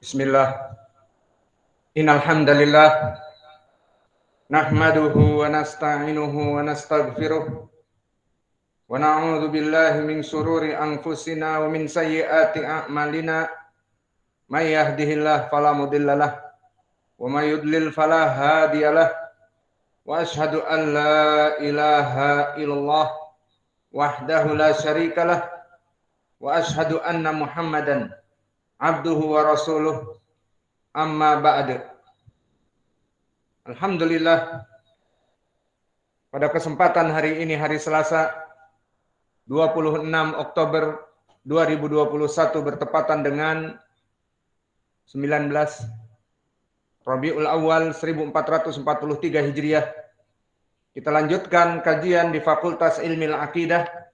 Bismillah. Innal hamdalillah nahmaduhu wa nasta'inuhu wa nastaghfiruh wa na'udzu billahi min syururi anfusina wa min sayyiati a'malina. May yahdihillahu fala mudhillalah wa may yudlil fala hadiyalah. Wa asyhadu an la ilaha illallah wahdahu la syarikalah wa asyhadu anna Muhammadan abduhu wa rasuluh. Amma ba'du. Alhamdulillah, pada kesempatan hari ini, hari Selasa 26 Oktober 2021 bertepatan dengan 19 Rabiul Awal 1443 Hijriah. Kita lanjutkan kajian di Fakultas Ilmil Aqidah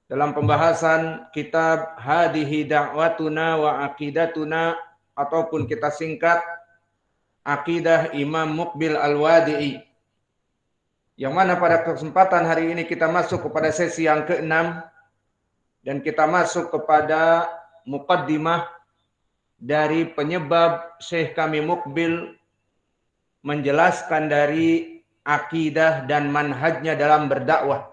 dalam pembahasan kitab Hadihi Da'watuna wa Aqidatuna, ataupun kita singkat Aqidah Imam Muqbil Al-Wadi'i, yang mana pada kesempatan hari ini kita masuk kepada sesi yang ke-6 dan kita masuk kepada muqaddimah dari penyebab Syekh kami Muqbil menjelaskan dari akidah dan manhajnya dalam berdakwah.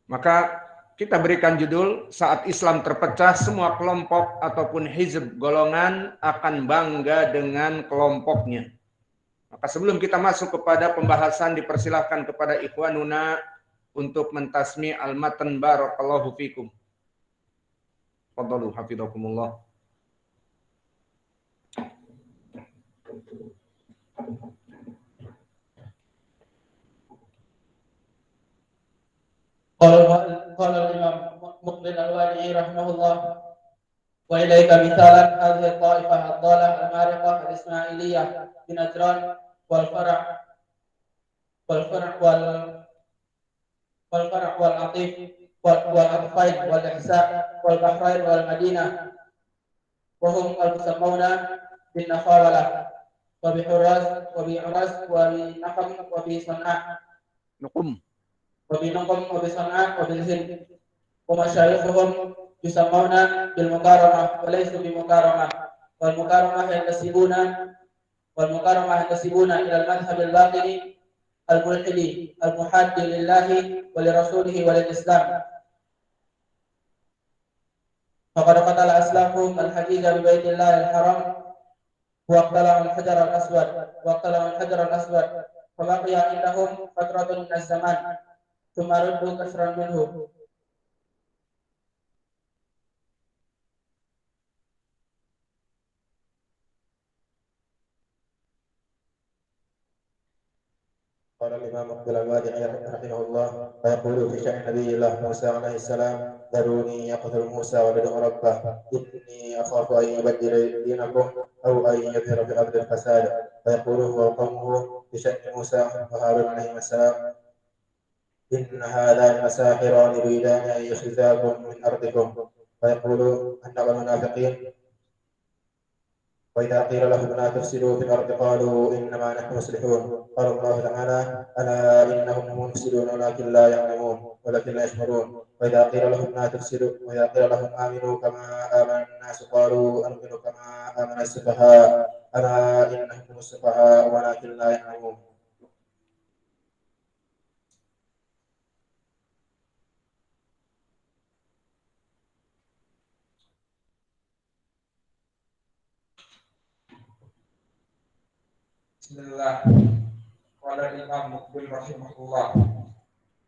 Maka kita berikan judul, saat Islam terpecah, semua kelompok ataupun hizb golongan akan bangga dengan kelompoknya. Maka sebelum kita masuk kepada pembahasan, dipersilahkan kepada ikhwanuna untuk mentasmi al-matan. Barakallahu fikum. Fadhalu hafizakumullah. قال الإمام مقبل الوادعي رحمه الله: وإليك مثالا هذه الطائفة الضالة المارقة الإسماعيلية بنجران والفرع والعطيف والعطفين والإحساء والبحرين والمدينة، وهم المسمون بالنخاولة وبحراس وبعراس وبنقم وبصنعاء وبنقم وبصنعاء وبالهند، ومشايخهم يسمون بالمكارمة وليسوا بمكارمة، والمكارمة ينتسبون إلى المذهب الباطني الملحدي المحاد لله ولرسوله وللإسلام. فقد قتل أسلافهم الحجيج ببيت الله الحرام واقتلعوا الحجر الأسود فبقي عندهم فترة من الزمان ثم ردوا كسرا منه. قال الإمام مقبل الوادعي رحمه الله: فيقول في شأن نبي الله موسى عليه السلام: ذروني يقتل موسى ويدعو ربه إني أخاف أن يبدل دينكم أو أن يظهر في الأرض الفساد. فيقول هو وقومه في شأن موسى وهارون عليهما السلام: إن هذان مساحران يريدان أن يخرجاكم من أرضكم. فيقول النبأ المنافقين: وإذا قيل لهم لا تفسدوا في الأرض قالوا إنما نحن مصلحون. قال الله تعالى: ألا إنهم مفسدون ولكن لا يشعرون. وإذا قيل لهم لا تفسدوا وإذا قيل لهم آمنوا كما آمن الناس قالوا أنؤمن كما آمن السفهاء ألا إنهم هم السفهاء ولكن لا يعلمون. Bismillah. Qala Imam Muqbil rahimahullah: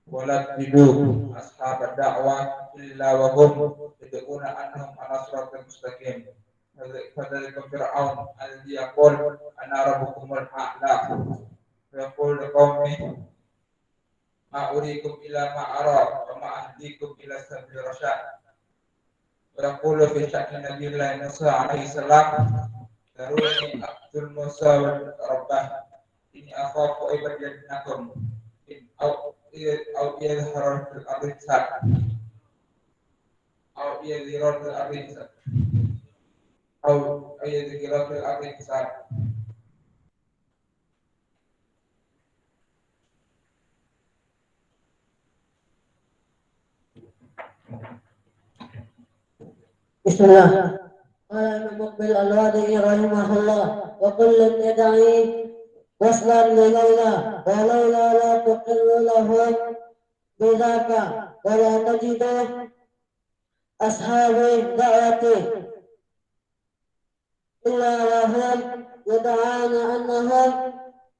wala tidu ashab ad-da'wah illa wa hum yad'una annahum ala siratal mustaqim. Fadzalika Fir'aun alladhi yaqul ana rabbukumul a'la. Yaqul liqaumihi ma uriikum ila ma ara wa ma ahdikum ila sabil rasyad. Wa yaqulu fi sya'ni nabiyillah Musa alaihi salam: daruni aqtul Musa wa rabbah ini akhafu ibadinakum in au yadhharu fil ardi fasad au yadhharu fil ardi fasad au yadhharu fil ardi fasad. Bismillah. Qala Imam Muqbil Al-Wadi'i rahimahullah wa kullun yad'i waslan li Layla wa Layla la tuqirru lahum bidhaka wa la tajidu ashabi da'wati illa wa hum yad'ana annahum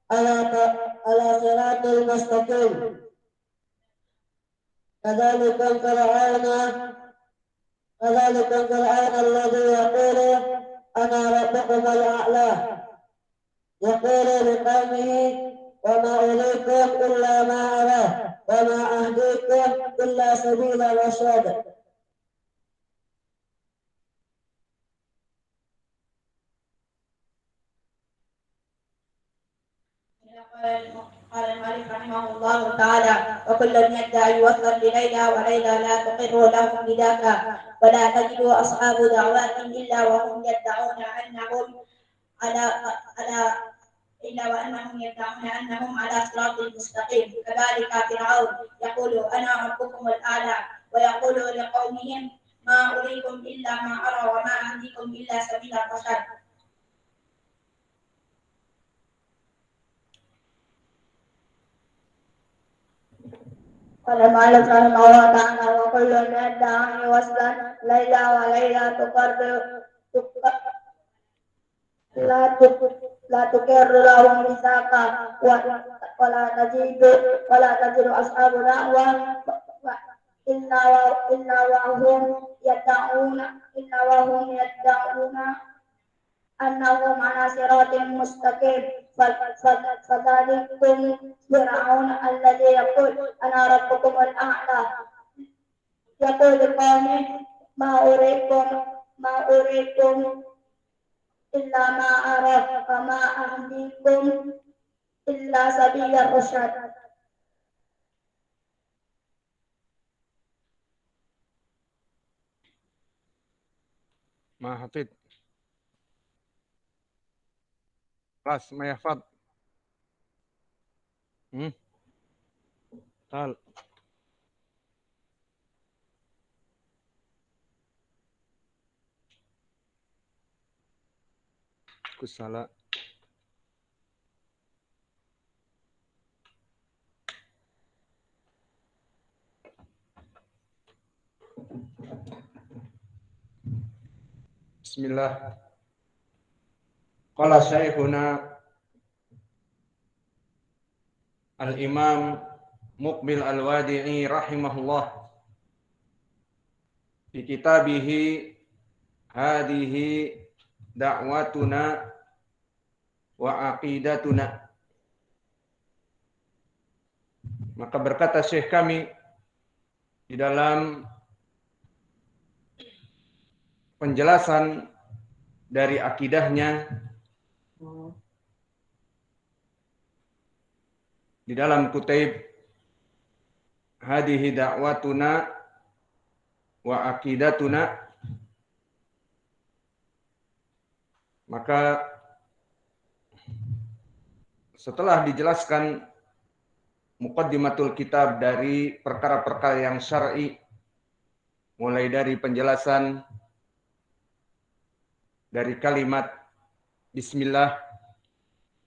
ala siratil mustaqim. كذلك فرعون الذي يقول أنا ربكم الأعلى يقول لقومه وما أريكم إلا ما أرى وما أهديكم إلا سبيل الرشاد. قال المؤلف رحمه الله تعالى وكل يدعي وصلا لليلى وليلى لا تقر لهم بذاك ولا تجد اصحاب دعوات الا وهم يدعون انهم على الا وانهم يدعون انهم على صراط مستقيم. كذلك فرعون يقول انا ربكم الاعلى ويقول لقومهم ما اريكم الا ما ارى وما اهديكم الا سبيل الرشاد. قال المؤلف رحمه الله تعالى وكل يدعي وصلا ليلى وليلى لا تقر لهم ميثاقا ولا تجد اصحاب دعوى الا وهم يدعون أنهم على صراط مستقيم. فذلكم فرعون الذي يقول أنا ربكم الأعلى يقول لقومه ما أريكم إلا ما أرى وما أهديكم إلا سبيل الرشاد. Ma hafid. Kelas ma yahfad. Tal. Kusala. Bismillah. Qala syekhuna Al-Imam Muqbil Al-Wadi'i rahimahullah fi kitabihi hadihi da'watuna wa aqidatuna. Maka berkata Syekh kami di dalam penjelasan dari akidahnya di dalam kutaib hadihi da'watuna wa aqidatuna, maka setelah dijelaskan muqaddimatul kitab dari perkara-perkara yang syar'i, mulai dari penjelasan dari kalimat Bismillah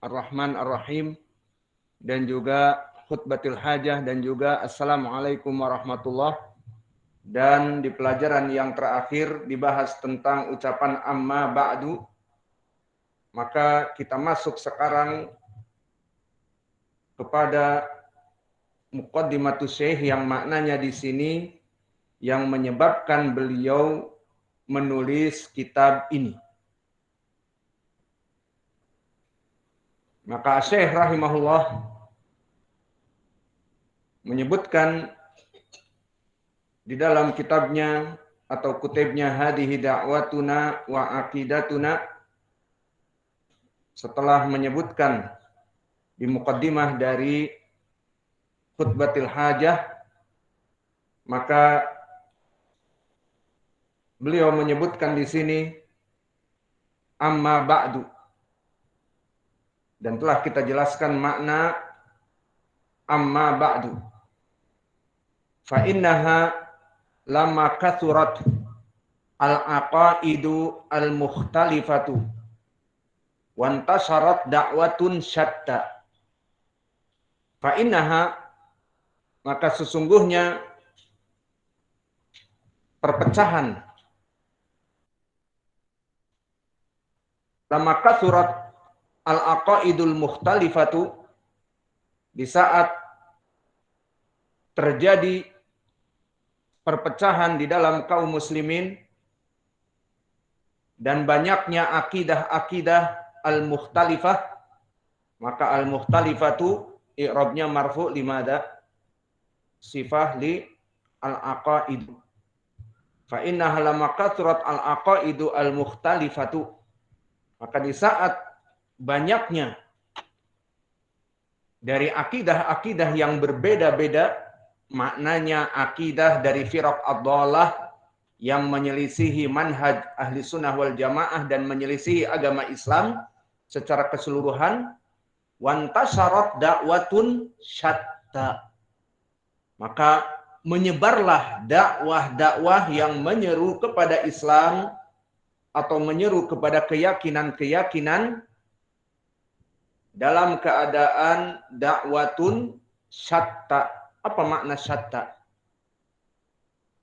Ar-Rahman-Ar-Rahim dan juga khutbatul hajah dan juga Assalamualaikum warahmatullah, dan di pelajaran yang terakhir dibahas tentang ucapan amma ba'du. Maka kita masuk sekarang kepada muqaddimatus syekh yang maknanya di sini yang menyebabkan beliau menulis kitab ini. Maka Syekh rahimahullah menyebutkan di dalam kitabnya atau kutibnya hadihi da'watuna wa aqidatuna, setelah menyebutkan di muqaddimah dari khutbatil hajah, maka beliau menyebutkan di sini amma ba'du, dan telah kita jelaskan makna amma ba'du. Fa innaha lamma kathurat al-aqaidu al-mukhtalifatu wantasharat da'watun syatta. Fa innaha, maka sesungguhnya perpecahan lama kasurat al-aqaidul mukhtalifatu, di saat terjadi perpecahan di dalam kaum muslimin dan banyaknya akidah-akidah al-mukhtalifah, maka al-mukhtalifatu i'rabnya marfu' limada sifah li al-aqaid. Fa innaha lamma kathurat al-aqaidu al-mukhtalifatu, maka di saat banyaknya dari akidah-akidah yang berbeda-beda, maknanya akidah dari firaq ad-dhalah yang menyelisihi manhaj ahli sunnah wal jamaah dan menyelisihi agama Islam secara keseluruhan, wantasharat da'watun syatta, maka menyebarlah dakwah-dakwah yang menyeru kepada Islam atau menyeru kepada keyakinan-keyakinan dalam keadaan dakwatun syatta. Apa makna syatta?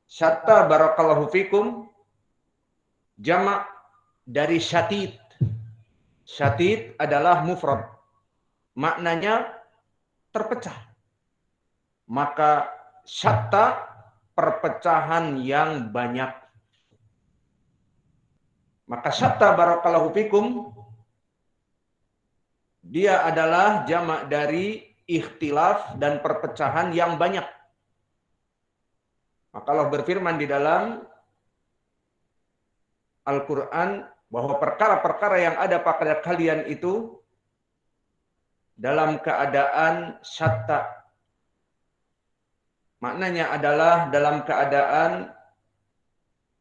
Syatta barakallahu fikum jamak dari syatid. Syatid adalah mufrad. Maknanya terpecah. Maka syatta perpecahan yang banyak. Maka syatta barakallahu fikum dia adalah jamak dari ikhtilaf dan perpecahan yang banyak. Maka Allah berfirman di dalam Al-Quran bahwa perkara-perkara yang ada pada kalian itu dalam keadaan syatta. Maknanya adalah dalam keadaan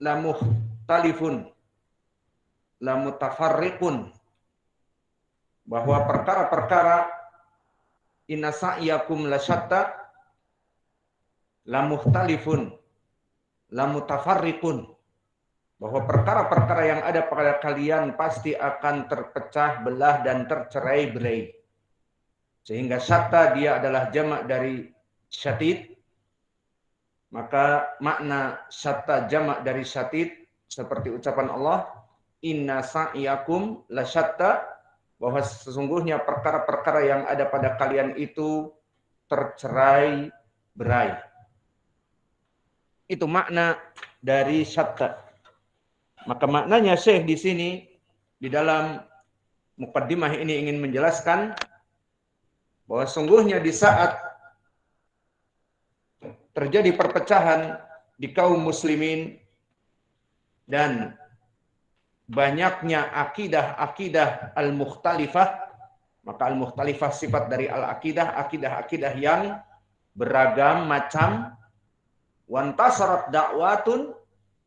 la mukhtalifun, la mutafarriqun, bahwa perkara-perkara inna sa'yakum la syatta la mukhtalifun la mutafarriqun, bahwa perkara-perkara yang ada pada kalian pasti akan terpecah belah dan tercerai-berai. Sehingga syatta dia adalah jamak dari syatid. Maka makna syatta jamak dari syatid seperti ucapan Allah, inna sa'yakum la syatta, bahwa sesungguhnya perkara-perkara yang ada pada kalian itu tercerai-berai. Itu makna dari syatta. Maka maknanya Syekh di sini di dalam muqaddimah ini ingin menjelaskan bahwa sungguhnya di saat terjadi perpecahan di kaum muslimin dan banyaknya akidah-akidah al-mukhtalifah, maka al-mukhtalifah sifat dari al-akidah, akidah-akidah yang beragam macam, wantasharat da'watun,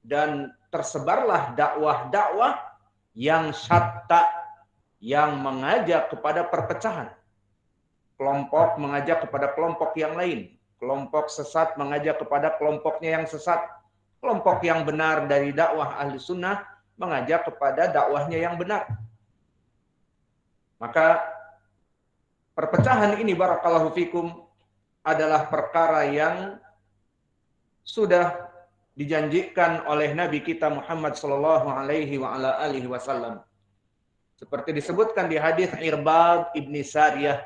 dan tersebarlah dakwah-dakwah yang syatta, yang mengajak kepada perpecahan. Kelompok mengajak kepada kelompok yang lain, kelompok sesat mengajak kepada kelompoknya yang sesat, kelompok yang benar dari dakwah ahli sunnah mengajak kepada dakwahnya yang benar. Maka perpecahan ini barakallahu fikum adalah perkara yang sudah dijanjikan oleh Nabi kita Muhammad sallallahu alaihi wa ala alihi wasallam. Seperti disebutkan di hadis Irbad ibni Sariyah,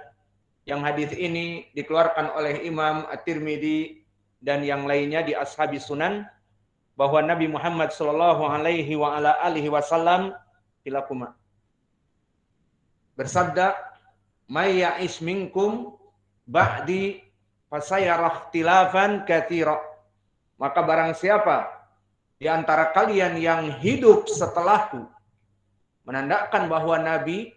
yang hadis ini dikeluarkan oleh Imam At-Tirmidzi dan yang lainnya di Ashabi Sunan, bahwa Nabi Muhammad sallallahu alaihi wa ala alihi wasallam tilakuma bersabda, "May ya'ish minkum ba'di fasayara ikhtilafan katsira." Maka barang siapa di antara kalian yang hidup setelahku, menandakan bahwa Nabi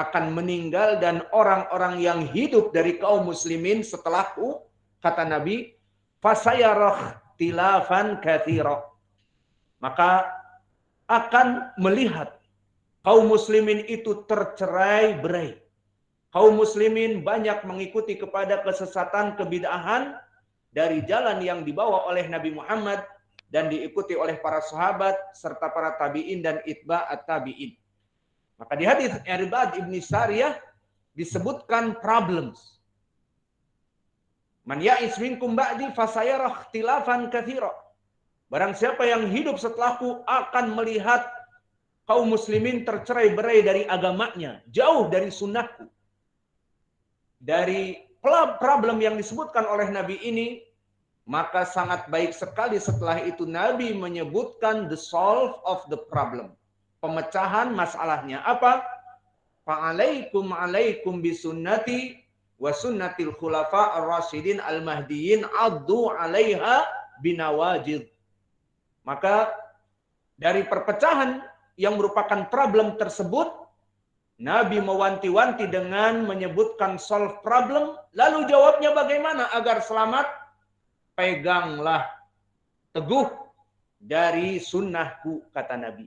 akan meninggal dan orang-orang yang hidup dari kaum muslimin setelahku, kata Nabi, fasayara ikhtilafan katsira, maka akan melihat kaum muslimin itu tercerai-berai. Kaum muslimin banyak mengikuti kepada kesesatan, kebid'ahan dari jalan yang dibawa oleh Nabi Muhammad dan diikuti oleh para sahabat serta para tabi'in dan itba'at tabi'in. Maka di hadis Irbad ibn Sariyah disebutkan problems. Man ya'is minkum ba'di fasayara ikhtilafan katsira. Barang siapa yang hidup setelahku akan melihat kaum muslimin tercerai-berai dari agamanya, jauh dari sunnahku. Dari problem yang disebutkan oleh Nabi ini, maka sangat baik sekali setelah itu Nabi menyebutkan the solve of the problem. Pemecahan masalahnya apa? Fa'alaikum bisunnati wa sunnatil khulafa ar-rasyidin al-mahdiyyin addu 'alaiha binawajid. Maka dari perpecahan yang merupakan problem tersebut, Nabi mewanti-wanti dengan menyebutkan solve problem, lalu jawabnya bagaimana agar selamat? Peganglah teguh dari sunnahku, kata Nabi.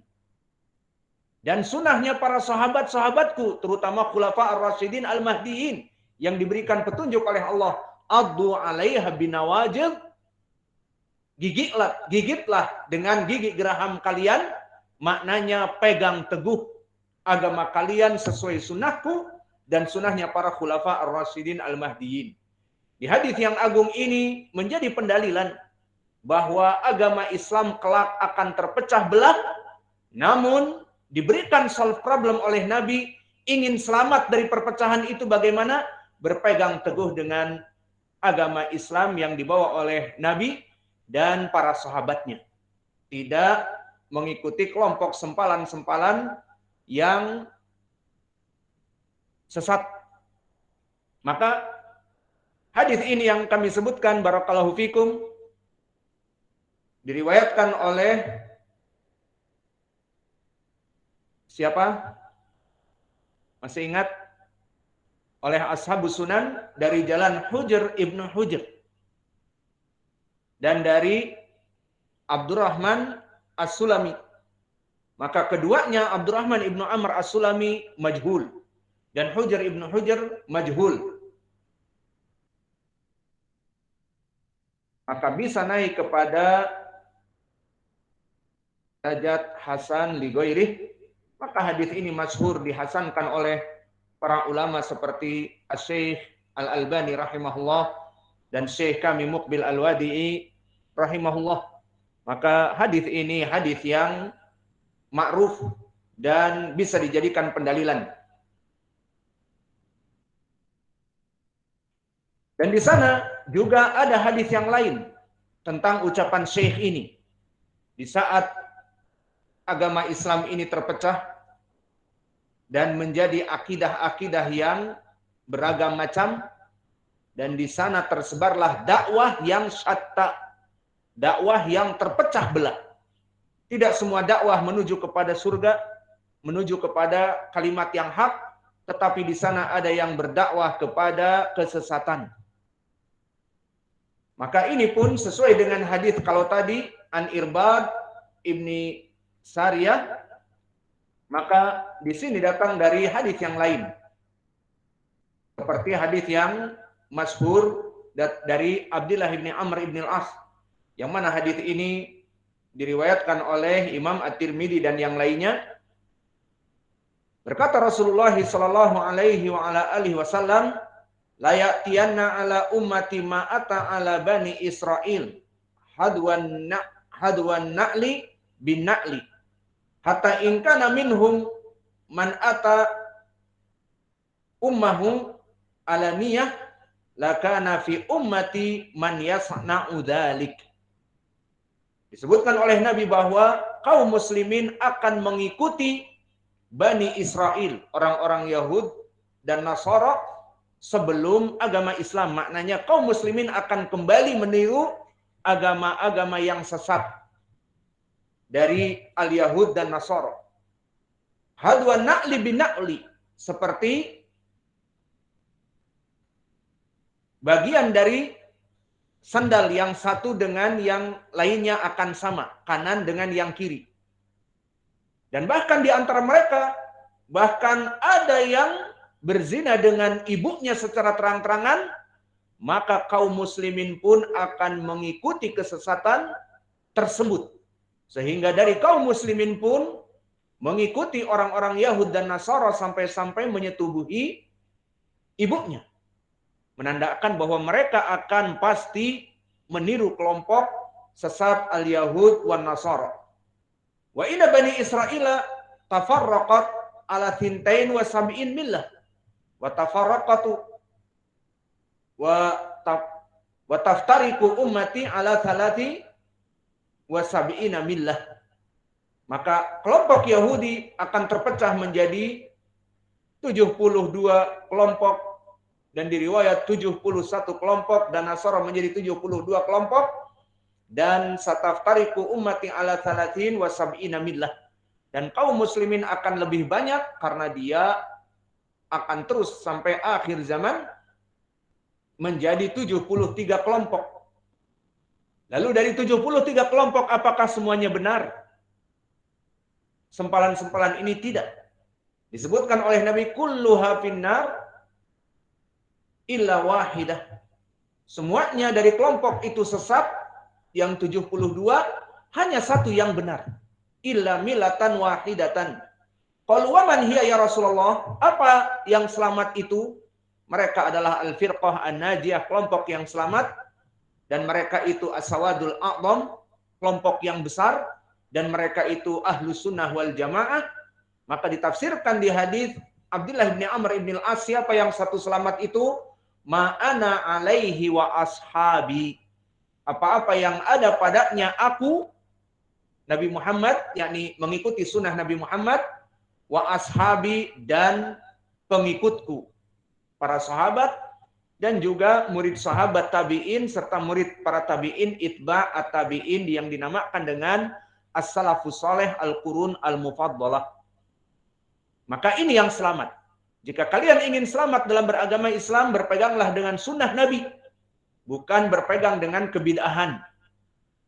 Dan sunnahnya para sahabat-sahabatku, terutama khulafa ar-rasyidin al-mahdiyyin, yang diberikan petunjuk oleh Allah. Addu 'alaiha binawajid. Gigitlah dengan gigi geraham kalian, maknanya pegang teguh agama kalian sesuai sunnahku dan sunnahnya para khulafa ar-rasyidin al-mahdiyyin. Di hadis yang agung ini menjadi pendalilan bahwa agama Islam kelak akan terpecah belah, namun diberikan solve problem oleh Nabi. Ingin selamat dari perpecahan itu bagaimana? Berpegang teguh dengan agama Islam yang dibawa oleh Nabi dan para sahabatnya. Tidak mengikuti kelompok sempalan-sempalan yang sesat. Maka hadis ini yang kami sebutkan, barakallahu fikum, diriwayatkan oleh siapa? Masih ingat? Oleh Ashabus Sunan dari jalan Hujr ibnu Hujr dan dari Abdurrahman As-Sulami. Maka keduanya, Abdurrahman ibnu Amr As-Sulami majhul dan Hujr ibnu Hujr majhul. Maka bisa naik kepada derajat hasan li ghairih. Maka hadis ini masyhur dihasankan oleh para ulama seperti Syekh Al-Albani rahimahullah dan Syekh kami Muqbil Al-Wadi'i rahimahullah. Maka hadis ini hadis yang ma'ruf dan bisa dijadikan pendalilan. Dan di sana juga ada hadis yang lain tentang ucapan Syekh ini. Di saat agama Islam ini terpecah dan menjadi akidah-akidah yang beragam macam, dan di sana tersebarlah dakwah yang syatta, dakwah yang terpecah belah. Tidak semua dakwah menuju kepada surga, menuju kepada kalimat yang hak, tetapi di sana ada yang berdakwah kepada kesesatan. Maka ini pun sesuai dengan hadis kalau tadi an Irbad ibni Sariyah, maka di sini datang dari hadis yang lain. Seperti hadis yang masyhur dari Abdullah bin Amr bin Al-As, yang mana hadis ini diriwayatkan oleh Imam At-Tirmidzi dan yang lainnya. Berkata Rasulullah sallallahu alaihi wa ala alihi wasallam, la ya'tiyanna ala ummati ma ata ala bani Israil hadwan na'li bin na'li hatta in kana minhum man ata ummahu alaniyah lakana fi ummati man yasna'u dzalik. Disebutkan oleh Nabi bahwa kaum muslimin akan mengikuti Bani Israel, orang-orang Yahud dan Nasara sebelum agama Islam. Maknanya kaum muslimin akan kembali meniru agama-agama yang sesat dari al-Yahud dan Nasara. Hadwa na'li bin na'li, seperti bagian dari sandal yang satu dengan yang lainnya akan sama, kanan dengan yang kiri. Dan bahkan di antara mereka, bahkan ada yang berzina dengan ibunya secara terang-terangan, maka kaum muslimin pun akan mengikuti kesesatan tersebut. Sehingga dari kaum muslimin pun mengikuti orang-orang Yahud dan Nasara sampai-sampai menyetubuhi ibunya. Menandakan bahwa mereka akan pasti meniru kelompok sesat al-Yahud wan Nasara. Wa inna bani Israila tafarraqat ala thintain wa sab'in millah wa tafarraqatu wa taftariku ummati ala thalati wa sab'ina millah. Maka kelompok Yahudi akan terpecah menjadi 72 kelompok, dan di riwayat 71 kelompok, dan Nasara menjadi 72 kelompok, dan sataftariku ummati ala thalathin wa sab'ina millah. Dan kaum muslimin akan lebih banyak karena dia akan terus sampai akhir zaman menjadi 73 kelompok. Lalu dari 73 kelompok apakah semuanya benar? Sempalan-sempalan ini tidak. Disebutkan oleh Nabi kulluha finnar illa wahidah. Semuanya dari kelompok itu sesat, yang 72 hanya satu yang benar. Illa milatan wahidatan. Qalu wa man hiya ya Rasulullah? Apa yang selamat itu? Mereka adalah al-firqah an-najiyah, kelompok yang selamat, dan mereka itu as-sawadul a'dham, kelompok yang besar, dan mereka itu ahlus sunnah wal jamaah. Maka ditafsirkan di hadis Abdullah bin Amr bin al-As, siapa yang satu selamat itu? Ma'ana alaihi wa ashabi. Apa-apa yang ada padanya aku, Nabi Muhammad, yakni mengikuti sunnah Nabi Muhammad, wa ashabi, dan pengikutku, para sahabat, dan juga murid sahabat tabi'in, serta murid para tabi'in, itba' at-tabi'in, yang dinamakan dengan as-salafus salih al-qurun al-mufaddalah. Maka ini yang selamat. Jika kalian ingin selamat dalam beragama Islam, berpeganglah dengan sunnah Nabi, bukan berpegang dengan kebid'ahan.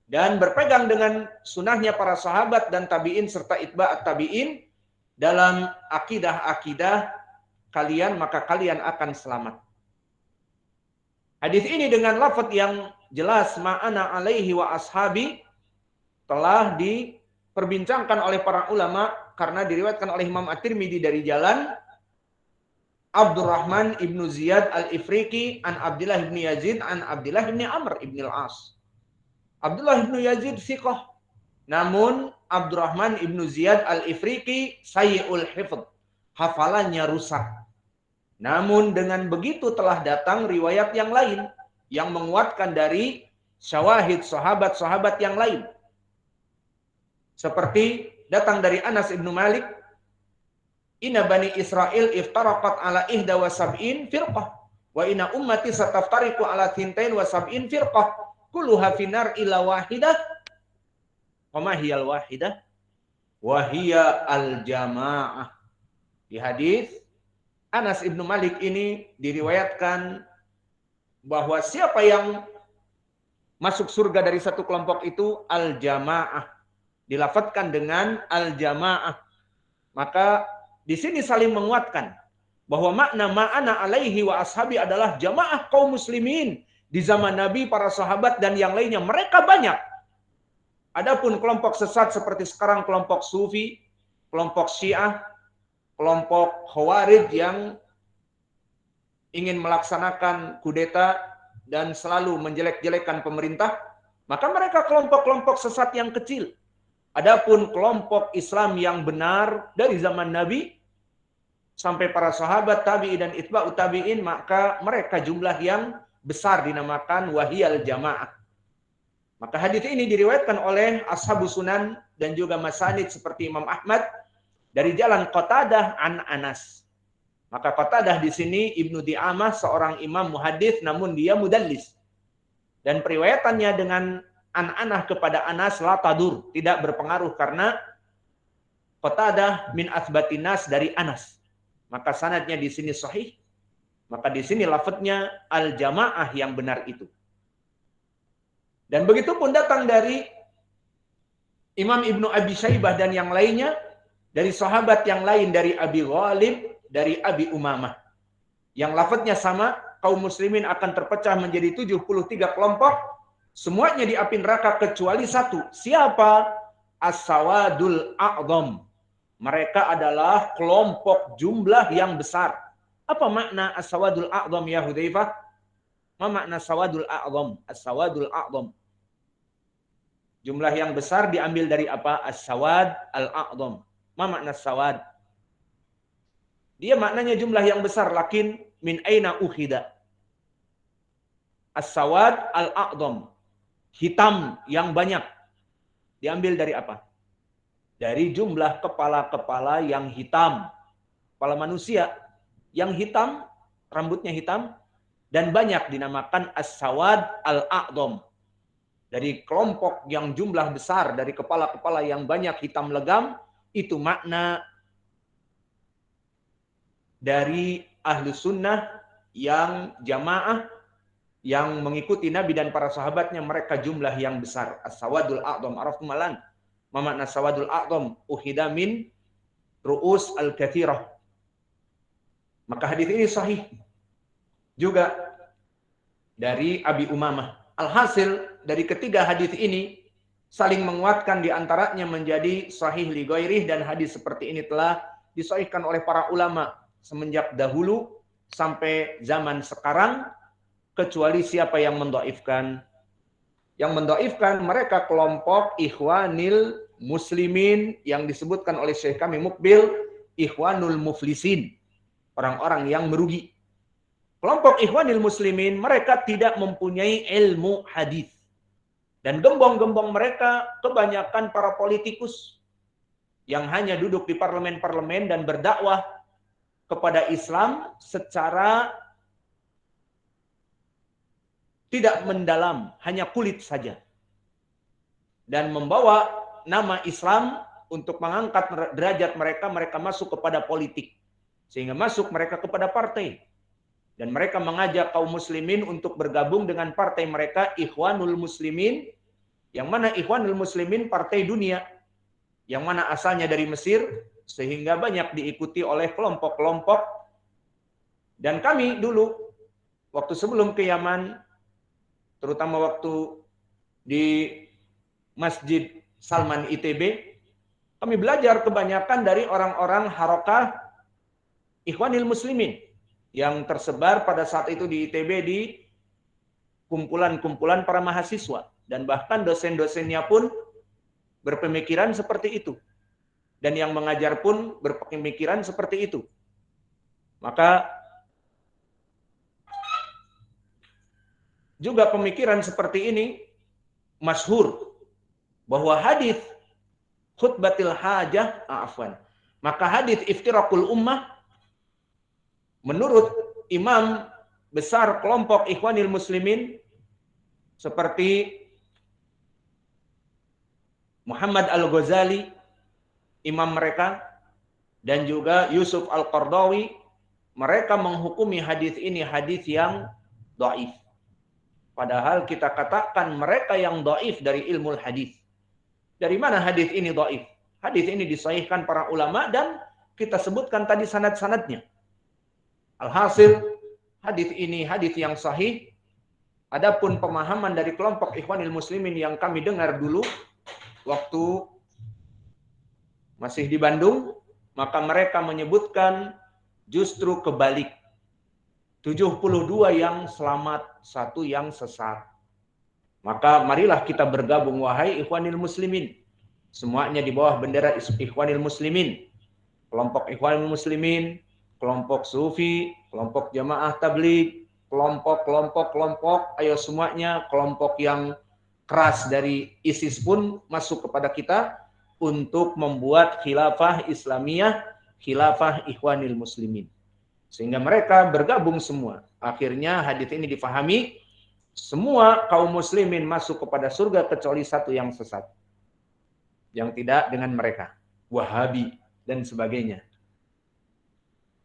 Dan berpegang dengan sunnahnya para sahabat dan tabi'in serta itba'at tabi'in dalam akidah-akidah kalian, maka kalian akan selamat. Hadis ini dengan lafaz yang jelas ma'ana alaihi wa ashabi telah diperbincangkan oleh para ulama karena diriwayatkan oleh Imam At-Tirmidzi dari jalan Abdurrahman ibnu Ziyad al-Ifriqi an Abdullah ibn Yazid an Abdullah ibn Amr ibn al-As. Abdullah ibn Yazid thiqah, namun Abdurrahman ibnu Ziyad al-Ifriqi sayyi'ul hifdz, hafalannya rusak. Namun dengan begitu telah datang riwayat yang lain yang menguatkan dari syawahid sahabat-sahabat yang lain. Seperti datang dari Anas ibnu Malik, inna bani Israel iftaraqat ala ihda wa sab'in firqah wa inna ummati sataftariqu ala thintain wa sab'in firqah kulluha finar illa wahidah. Wa ma hiyal wahidah? Wa hiya al-jamaah. Di hadis Anas ibnu Malik ini diriwayatkan bahwa siapa yang masuk surga dari satu kelompok itu al-jamaah. Dilafadzkan dengan al-jamaah. Maka di sini saling menguatkan bahwa makna ma'ana alaihi wa ashabi adalah jamaah kaum muslimin di zaman Nabi, para sahabat, dan yang lainnya. Mereka banyak. Adapun kelompok sesat seperti sekarang kelompok Sufi, kelompok Syiah, kelompok Khawarij yang ingin melaksanakan kudeta dan selalu menjelek-jelekan pemerintah, maka mereka kelompok-kelompok sesat yang kecil. Adapun kelompok Islam yang benar dari zaman Nabi sampai para sahabat, tabi'in dan itba'ut tabi'in, maka mereka jumlah yang besar dinamakan wahiyal jamaah. Maka hadis ini diriwayatkan oleh ashabus sunan dan juga masanid seperti Imam Ahmad dari jalan Qatadah an Anas. Maka Qatadah di sini Ibnu Di'amah, seorang imam muhadits namun dia mudallis. Dan periwayatannya dengan an-anah kepada Anas la tadur, tidak berpengaruh karena Qatadah min athbatinas dari Anas. Maka sanadnya di sini sahih. Maka di sini lafadznya al-jamaah yang benar itu. Dan begitu pun datang dari Imam Ibnu Abi Syaibah dan yang lainnya, dari sahabat yang lain, dari Abi Ghalib, dari Abi Umamah. Yang lafadznya sama, kaum muslimin akan terpecah menjadi 73 kelompok, Semuanya di api neraka kecuali satu. Siapa? As-sawadul a'dham. Mereka adalah kelompok jumlah yang besar. Apa makna as-sawadul a'dham ya Hudzaifah? Ma makna sawadul a'dham? As-sawadul a'dham. Jumlah yang besar diambil dari apa? As-sawad al-a'dham. Ma makna sawad? Dia maknanya jumlah yang besar, lakin min aina ukhida? As-sawad al-a'dham. Hitam yang banyak. Diambil dari apa? Dari jumlah kepala-kepala yang hitam. Kepala manusia yang hitam, rambutnya hitam, dan banyak dinamakan as-sawad al-a'dham. Dari kelompok yang jumlah besar, dari kepala-kepala yang banyak hitam legam, itu makna dari ahlu sunnah yang jamaah, yang mengikuti Nabi dan para sahabatnya, mereka jumlah yang besar. As-sawadul a'dham. Araftum alan? Ma makna sawadul a'dham? Ukhida min ru'us al-kathirah. Maka hadis ini sahih. Juga dari Abi Umamah. Alhasil dari ketiga hadis ini saling menguatkan, di antaranya menjadi sahih li ghairih, dan hadis seperti ini telah disahihkan oleh para ulama semenjak dahulu sampai zaman sekarang, kecuali siapa yang mendhaifkan. Yang mendhaifkan mereka kelompok Ikhwanil Muslimin yang disebutkan oleh Syekh kami Mukbil Ikhwanul Muflisin, orang-orang yang merugi. Kelompok Ikhwanil Muslimin mereka tidak mempunyai ilmu hadis. Dan gembong-gembong mereka kebanyakan para politikus yang hanya duduk di parlemen-parlemen dan berdakwah kepada Islam secara tidak mendalam, hanya kulit saja. Dan membawa nama Islam untuk mengangkat derajat mereka, mereka masuk kepada politik. Sehingga masuk mereka kepada partai. Dan mereka mengajak kaum muslimin untuk bergabung dengan partai mereka, Ikhwanul Muslimin. Yang mana Ikhwanul Muslimin partai dunia. Yang mana asalnya dari Mesir, sehingga banyak diikuti oleh kelompok-kelompok. Dan kami dulu, waktu sebelum ke Yaman, terutama waktu di Masjid Salman ITB, kami belajar kebanyakan dari orang-orang Harakah Ikhwanil Muslimin yang tersebar pada saat itu di ITB, di kumpulan-kumpulan para mahasiswa. Dan bahkan dosen-dosennya pun berpemikiran seperti itu. Dan yang mengajar pun berpemikiran seperti itu. Maka juga pemikiran seperti ini masyhur, bahwa hadis khutbatil hajah, maka hadis iftirakul ummah menurut imam besar kelompok Ikhwanil Muslimin seperti Muhammad Al-Ghazali, imam mereka, dan juga Yusuf Al-Qardawi, mereka menghukumi hadis ini hadis yang dhaif. Padahal kita katakan mereka yang dhaif dari ilmu hadis. Dari mana hadis ini dhaif? Hadis ini disahihkan para ulama dan kita sebutkan tadi sanad-sanadnya. Alhasil hadis ini hadis yang sahih. Adapun pemahaman dari kelompok Ikhwanil Muslimin yang kami dengar dulu waktu masih di Bandung, maka mereka menyebutkan justru kebalik. 72 yang selamat, 1 yang sesat. Maka marilah kita bergabung, wahai Ikhwanil Muslimin. Semuanya di bawah bendera Ikhwanil Muslimin. Kelompok Ikhwanil Muslimin, kelompok Sufi, kelompok Jamaah Tabligh, kelompok, ayo semuanya, kelompok yang keras dari ISIS pun masuk kepada kita untuk membuat khilafah Islamiyah, khilafah Ikhwanil Muslimin. Sehingga mereka bergabung semua. Akhirnya hadis ini difahami, semua kaum muslimin masuk kepada surga kecuali satu yang sesat. Yang tidak dengan mereka. Wahabi dan sebagainya.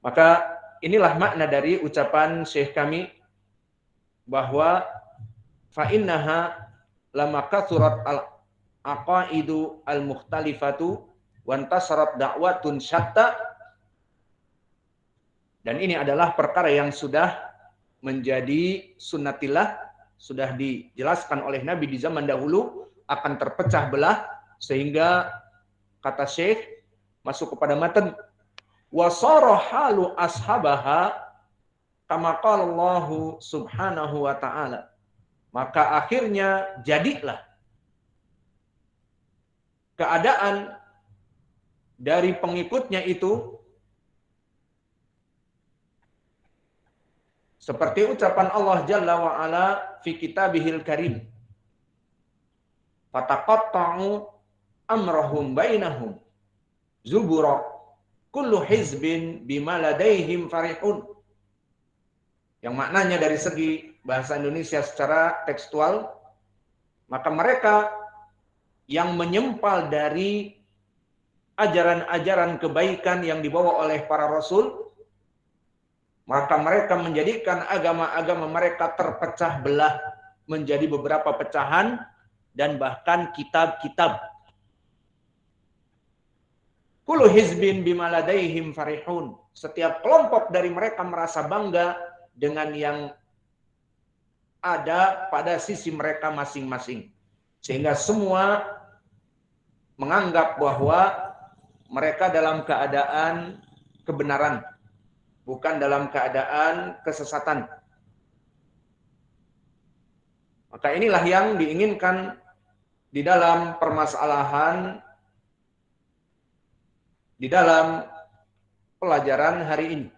Maka inilah makna dari ucapan Syekh kami bahwa fa'innaha lama kathurat al-aqaidu al-mukhtalifatu wantasarat da'watun syatta. Dan ini adalah perkara yang sudah menjadi sunnatillah, sudah dijelaskan oleh Nabi di zaman dahulu akan terpecah belah, sehingga kata Syekh masuk kepada matan wasara halu ashabaha kama qala Allah subhanahu wa ta'ala. Maka akhirnya jadilah keadaan dari pengikutnya itu seperti ucapan Allah Jalla wa Ala fi kitabihil karim. Fataqatta'u amrahum bainahum zubura kullu hizbin bima ladaihim farihun. Yang maknanya dari segi bahasa Indonesia secara tekstual, maka mereka yang menyempal dari ajaran-ajaran kebaikan yang dibawa oleh para rasul, maka mereka menjadikan agama-agama mereka terpecah belah menjadi beberapa pecahan dan bahkan kitab-kitab. Kullu hizbin bima ladaihim farihun. Setiap kelompok dari mereka merasa bangga dengan yang ada pada sisi mereka masing-masing. Sehingga semua menganggap bahwa mereka dalam keadaan kebenaran, bukan dalam keadaan kesesatan. Maka inilah yang diinginkan di dalam permasalahan, di dalam pelajaran hari ini.